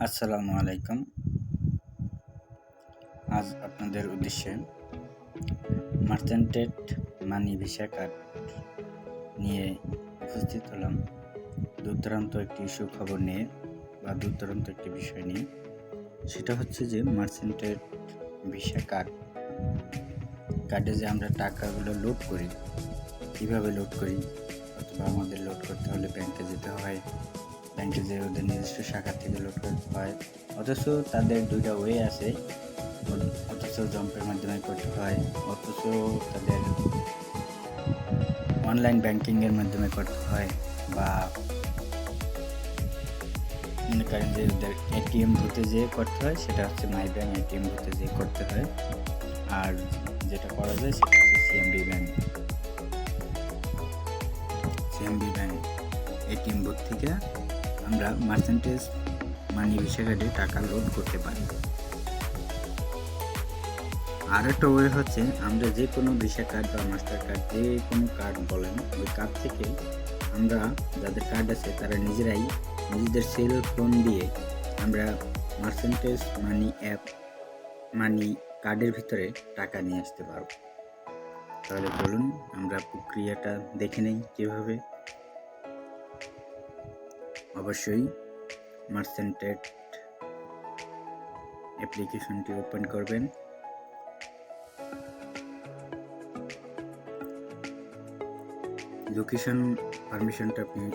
আসসালামু আলাইকুম। আজ আপনাদের উদ্দেশ্যে মার্চেন্টেড মানি ভিসা কার্ড নিয়ে উপস্থিত হলাম দুর্দান্ত একটি সুখবর নিয়ে বা দুর্দান্ত একটি বিষয় নিয়ে। সেটা হচ্ছে যে মার্চেন্টেড ভিসা কার্ডে যে আমরা টাকাগুলো লোড করি, কীভাবে লোড করি, অথবা আমাদের লোড করতে হলে ব্যাংকে যেতে হয়, ব্যাংকে যে ওদের নিজস্ব শাখা থেকে লোড করতে হয়, অথচ তাদের দুইটা ওয়ে আছে, অথচ জম্পের মাধ্যমে করতে হয়, অথচ তাদের অনলাইন ব্যাংকিংয়ের মাধ্যমে করতে হয়, বা মনে করেন যে ওদের এটিএম বুথে যেয়ে করতে হয়, সেটা হচ্ছে মাই ব্যাংক এটিএম বুথে যেয়ে করতে হয়। আর যেটা করা যায় সেটা হচ্ছে সিএমবি ব্যাংক এটিএম বুথ থেকে আমরা মার্চেন্টেজ মানি ভিসা কার্ডে টাকা লোড করতে পারি। আর একটা ওয়ে হচ্ছে আমরা যে কোনো ভিসা কার্ড বা মাস্টার কার্ড, যে কোনো কার্ড বলেন, ওই কার্ড থেকে আমরা যাদের কার্ড আছে তারা নিজেরাই নিজেদের সেল ফোন দিয়ে আমরা মার্চেন্টেজ মানি কার্ডের ভিতরে টাকা নিয়ে আসতে পারব। তাহলে বলুন আমরা প্রক্রিয়াটা দেখে নেই কীভাবে। অবশ্যই মার্চেন্টেড অ্যাপ্লিকেশনটি ওপেন করবেন। লোকেশন পারমিশনটা আপনি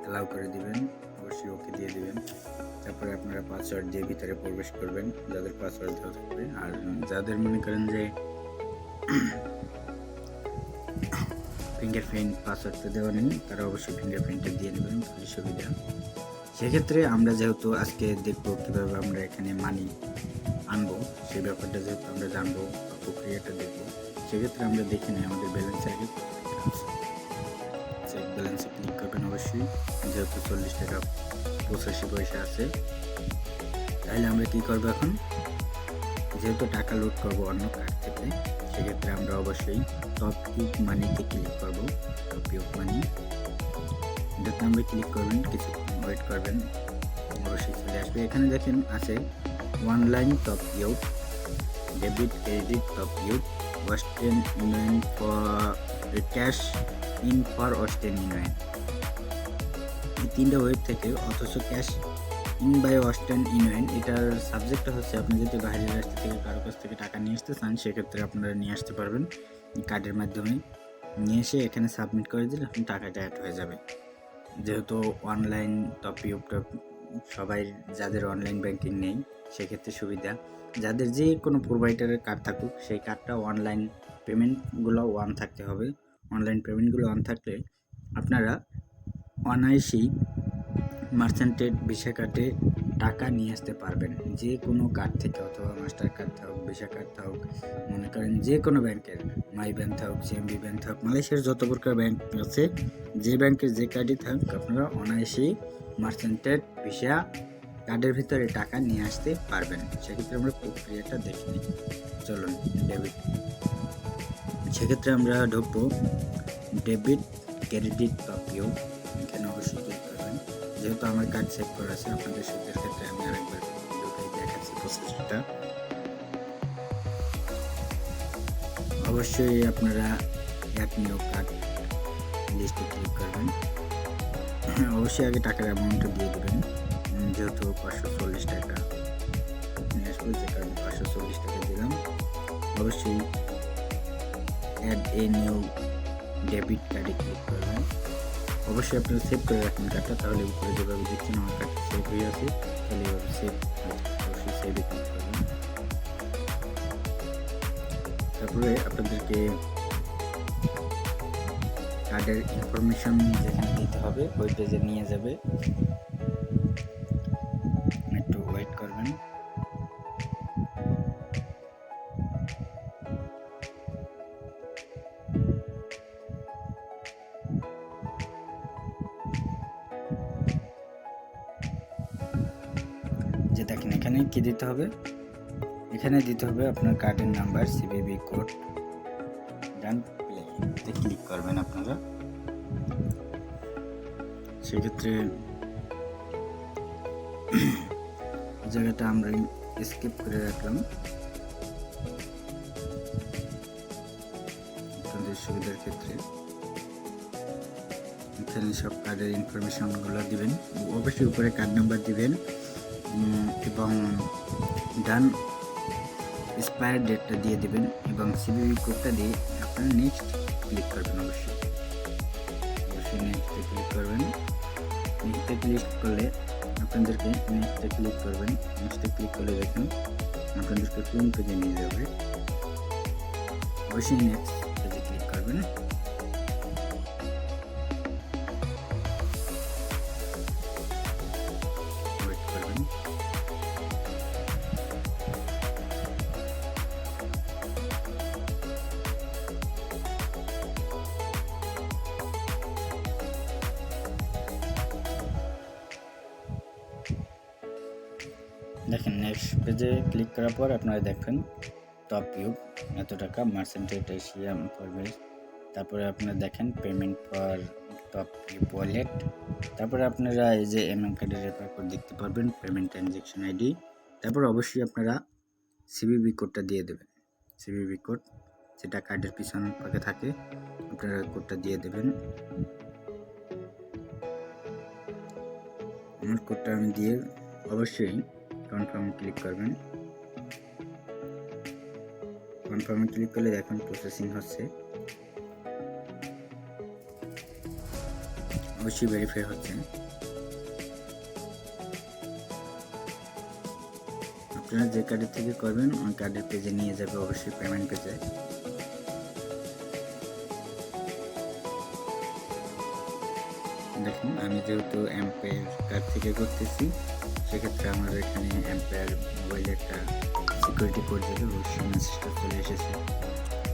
অ্যালাউ করে দিবেন, অবশ্যই ওকে দিয়ে দিবেন। তারপরে আপনারা পাসওয়ার্ড দিয়ে ভিতরে প্রবেশ করবেন, যাদের পাসওয়ার্ড দেওয়া থাকবে। আর যাদের মনে করেন যে ফিঙ্গারপ্রিন্ট পাসওয়ার্ডটা দেওয়া নেই, তারা অবশ্যই ফিঙ্গারপ্রিন্টটা দিয়ে নেবেন, খুবই সুবিধা। সেক্ষেত্রে আমরা যেহেতু আজকে দেখব কীভাবে আমরা এখানে মানি আনবো, সেই ব্যাপারটা যেহেতু আমরা জানবো বা প্রক্রিয়াটা দেখবো, সেক্ষেত্রে আমরা দেখে নিই আমাদের ব্যালেন্স আগে চেক ব্যালেন্সে ক্লিক করবেন অবশ্যই। যেহেতু 40 টাকা 85 পয়সা আছে, তাহলে আমরা কি করবো এখন, যেহেতু টাকা লোড করবো অন্য কার্ড থেকে, সেক্ষেত্রে আমরা অবশ্যই টপ ইউপ মানিতে ক্লিক করবো। টপ ইউপ মানি এটাতে আমরা ক্লিক করবেন, কিছু ওয়েট করবেন, অবশ্যই চলে আসবে। এখানে দেখেন আছে online top up, debit credit top up, Western Union for cash in for Western Union, এই তিনটা ওয়েব থেকে। অথচ cash in by Western Union, এটার সাবজেক্টটা হচ্ছে আপনি যদি বাইরের রাষ্ট্র থেকে কারো কাছ থেকে টাকা নিয়ে আসতে চান, সেক্ষেত্রে আপনারা নিয়ে আসতে পারবেন কার্ডের মাধ্যমে। নিয়ে এসে এখানে সাবমিট করে দিলে আপনি টাকাটা অ্যাড হয়ে যাবে। যেহেতু অনলাইন টপ ইউপটা সবাই, যাদের অনলাইন ব্যাংকিং নেই সেক্ষেত্রে সুবিধা। যাদের যে কোনো প্রোভাইডারের কার্ড থাকুক, সেই কার্ডটা অনলাইন পেমেন্টগুলো অন থাকতে হবে। অনলাইন পেমেন্টগুলো অন থাকলে আপনারা অনায়াসেই মার্চেন্টেড ভিসা কার্ডে টাকা নিয়ে আসতে পারবেন, যে কোনো কার্ড থেকে, অথবা মাস্টার কার্ড থাকুক, ভিসা কার্ড থাকুক, মনে করেন যে কোনো ব্যাংকের, মাই ব্যাংক থাকুক, সিএমবি ব্যাংক থাকুক, মালয়েশিয়ার যত প্রকার ব্যাংক আছে, যে ব্যাংকের যে কার্ডই থাকুক, আপনারা অনায়াসেই মার্চেন্টেড ভিসা কার্ডের ভিতরে টাকা নিয়ে আসতে পারবেন। সেক্ষেত্রে আমরা প্রক্রিয়াটা দেখে নিই, চলুন। ডেবিট, সেক্ষেত্রে আমরা ঢুকবো ডেবিট ক্রেডিট টপ ইউপ, এখানে অবশ্যই ক্লিক করবেন। যেহেতু আমার কার্ড সেভ করা আছে, আপনাদের সুবিধার ক্ষেত্রে আমি আরেকবার দেখাচ্ছি প্রসেসটা। অবশ্যই আপনারা অ্যাড নিউ কার্ড লিস্টে ক্লিক করবেন। অবশ্যই আগে টাকার অ্যামাউন্টটা দিয়ে দেবেন। যেহেতু 540 টাকা নিয়ে আসবো, যে কারণে 540 টাকা দিলাম। অবশ্যই অ্যাড এ নিউ ডেবিট কার্ডে ক্লিক করবেন। অবশ্যই আপনারা সেভ করে রাখবেন কার্ডটা, তাহলে উপরে যেভাবে দেখছেন আমার কার্ডটা সেভ হয়ে আছে, তাহলে এভাবে সেভ, অবশ্যই সেভে ক্লিক করবেন। তারপরে আপনাদেরকে কার্ডের ইনফরমেশন যেখানে দিতে হবে ওই পেজে নিয়ে যাবে, একটু ওয়েট করবেন। যে দেখেন এখানে কি দিতে হবে, এখানে দিতে হবে আপনার কার্ডের নাম্বার, সিভিভি কোড, ডান প্লেতে ক্লিক করবেন আপনারা। সেক্ষেত্রে জায়গাটা আমরা স্কিপ করে রাখলাম আপনাদের সুবিধার ক্ষেত্রে। এখানে সব কার্ডের ইনফরমেশনগুলো দিবেন, অবশ্যই উপরে কার্ড নাম্বার দিবেন এবং ডান এক্সপায়ার ডেটটা দিয়ে দেবেন এবং সিভিভি কোডটা দিয়ে আপনারা নেক্সট ক্লিক করবেন। অবশ্যই নেক্সটে ক্লিক করবেন। নেক্সটে ক্লিক করলে আপনাদেরকে নেক্সটে ক্লিক করবেন। নেক্সটে ক্লিক করলে দেখুন আপনাদেরকে কোন পেজে নিয়ে যাবে। অবশ্যই নেক্সট পেজে ক্লিক করবেন। ওয়েট করবেন। দেখেন নেক্সট পেজে ক্লিক করার পর আপনারা দেখেন টপ ভিউ এত টাকা মার্চেন্টেড এশিয়া পড়বে। তারপরে আপনারা দেখেন payment for top view wallet. তারপরে আপনারা এই যে কার্ডের রেফার কোড দেখতে পারবেন, পেমেন্ট ট্রানজ্যাকশন আইডি। তারপর অবশ্যই আপনারা সিভিভি কোডটা দিয়ে দেবেন। সিভিভি কোড যেটা কার্ডের পিছন পাশে থাকে আপনারা কোডটা দিয়ে দেবেন। আমার কোডটা আমি দিয়ে অবশ্যই কনফার্ম ক্লিক করবেন। কনফার্মে ক্লিক করলে দেখুন প্রসেসিং হচ্ছে, অবশ্যই ভেরিফাই হচ্ছে। আপনারা যে কার্ডের থেকে করবেন ওই কার্ডের পেজে নিয়ে যাবে, অবশ্যই পেমেন্ট পেজে। দেখুন আমি যেহেতু এম্পায়ার কার্ড থেকে করতেছি সেক্ষেত্রে আমার এখানে এম্পায়ার মোবাইলে একটা সিকিউরিটি কোড দেবে, অবশ্যই মেসেজটা চলে এসেছে।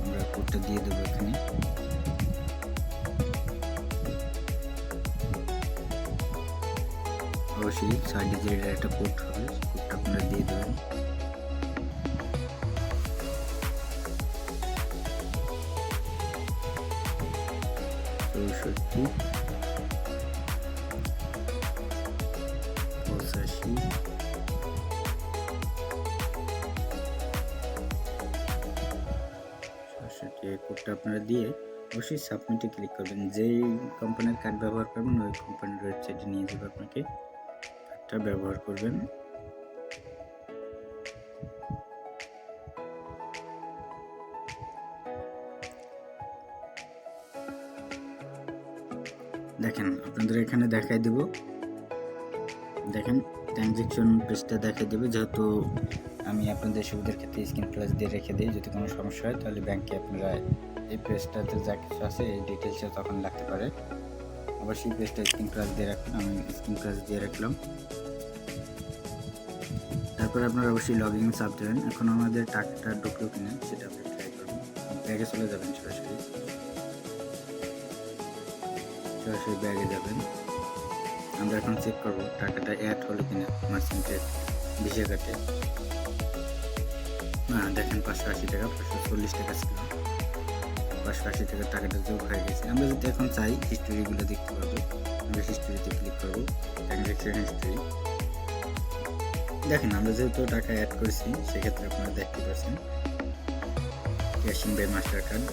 আমরা কোডটা দিয়ে দেবো এখানে। অবশ্যই 6 ডিজিটের একটা কোড হবে, কোডটা আপনারা দিয়ে দেবেন। চৌষট্টি 85 কোডটা আপনারা দিয়ে অবশ্যই সাবমিটে ক্লিক করবেন। যেই কোম্পানির কার্ড ব্যবহার করবেন ওই কোম্পানির ওয়েবসাইটে নিয়ে যাবে, আপনাকে কার্ডটা ব্যবহার করবেন। দেখেন আপনাদের এখানে দেখাই দেব, দেখেন ট্রানজ্যাকশন পেজটা দেখাই দেবে। যেহেতু আমি আপনাদের সুবিধার ক্ষেত্রে স্ক্রিন ফ্ল্যাশ দিয়ে রেখে দিই, যদি কোনো সমস্যা হয় তাহলে ব্যাংকে আপনারা এই পেজটাতে যা কিছু আছে এই ডিটেলসটা তখন লাগতে পারে। অবশ্যই পেজটা স্ক্রিন ফ্ল্যাশ দিয়ে রাখুন, আমি স্ক্রিন ফ্ল্যাশ দিয়ে রাখলাম। তারপর আপনারা অবশ্যই লগ ইন চাপ দেবেন। এখন আমাদের টাকাটা ঢুকলো কিনা সেটা আপনি ট্রাই করবেন। ব্যাগে চলে যাবেন, সরাসরি ব্যাগে যাবেন। আমরা এখন চেক করবো টাকাটা অ্যাড হলো কিনা মার্চেন্টের ভিসা কার্ডে। না দেখেন 580 টাকা, 540 টাকা ছিল, 580 টাকার টাকাটা যোগ হয়ে গেছে। আমরা যদি এখন চাই হিস্টোরিগুলো দেখতে পারবো, আমরা হিস্টোরিতে ক্লিক করবো, ট্রানজ্যাকশন হিস্টোরি। দেখেন আমরা যেহেতু টাকা অ্যাড করেছি সেক্ষেত্রে আপনারা দেখতে পাচ্ছেন ক্যাশিং বাই মাস্টার কার্ড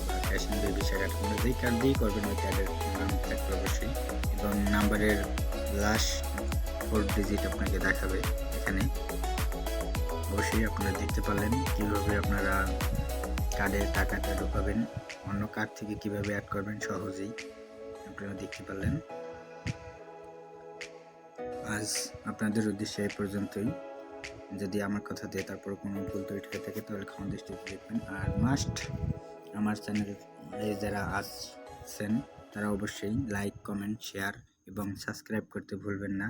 বা ক্যাশিং বাই ভিসা কার্ড, আপনারা যেই কার্ড দিয়েই করবেন ওই কার্ডের নাম থাকবে অবশ্যই, এবং নাম্বারের লাস্ট 4 ডিজিট আপনাকে দেখাবে এখানে। অবশ্যই আপনারা দেখতে পারলেন কীভাবে আপনারা কার্ডে টাকাটা ঢোকাবেন, অন্য কার্ড থেকে কিভাবে অ্যাড করবেন সহজেই আপনারা দেখতে পারলেন। আজ আপনাদের উদ্দেশ্যে এই পর্যন্তই। যদি আমার কথা দিয়ে তারপর কোনো ভুল ত্রুটি থাকে তাহলে ক্ষমা দৃষ্টিতে দেখবেন। আর মাস্ট আমার চ্যানেলে যারা আসছেন তারা অবশ্যই লাইক, কমেন্ট, শেয়ার এবং সাবস্ক্রাইব করতে ভুলবেন না।